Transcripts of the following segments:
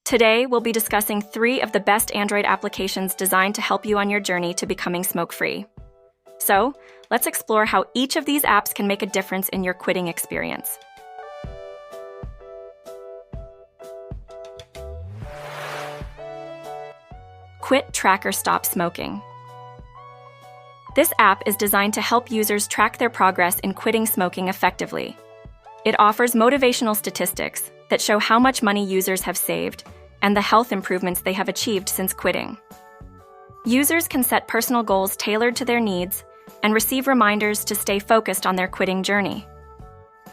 Today, we'll be discussing 3 of the best Android applications designed to help you on your journey to becoming smoke-free. So, let's explore how each of these apps can make a difference in your quitting experience. Kwit Tracker Stop Smoking. This app is designed to help users track their progress in quitting smoking effectively. It offers motivational statistics that show how much money users have saved and the health improvements they have achieved since quitting. Users can set personal goals tailored to their needs and receive reminders to stay focused on their quitting journey.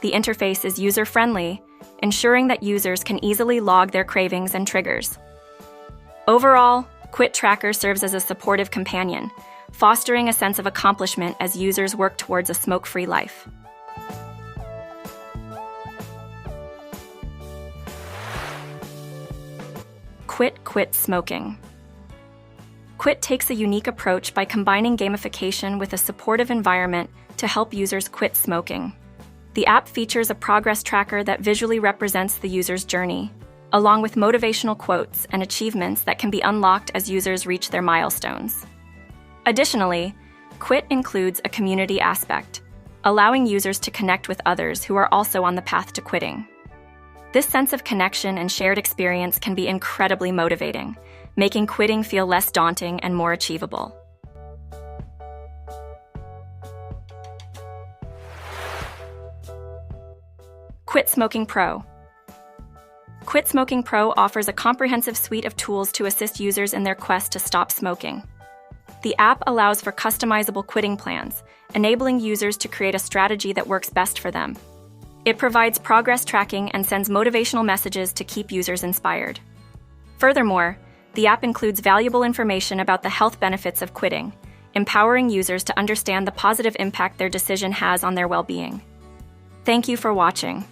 The interface is user-friendly, ensuring that users can easily log their cravings and triggers. Overall, Kwit Tracker serves as a supportive companion, fostering a sense of accomplishment as users work towards a smoke-free life. Kwit Quit Smoking. Kwit takes a unique approach by combining gamification with a supportive environment to help users quit smoking. The app features a progress tracker that visually represents the user's journey, along with motivational quotes and achievements that can be unlocked as users reach their milestones. Additionally, Kwit includes a community aspect, allowing users to connect with others who are also on the path to quitting. This sense of connection and shared experience can be incredibly motivating, making quitting feel less daunting and more achievable. Kwit Smoking Pro. Kwit Smoking Pro offers a comprehensive suite of tools to assist users in their quest to stop smoking. The app allows for customizable quitting plans, enabling users to create a strategy that works best for them. It provides progress tracking and sends motivational messages to keep users inspired. Furthermore, the app includes valuable information about the health benefits of quitting, empowering users to understand the positive impact their decision has on their well-being. Thank you for watching.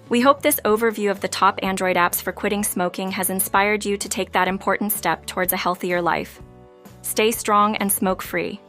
We hope this overview of the top Android apps for quitting smoking has inspired you to take that important step towards a healthier life. Stay strong and smoke-free.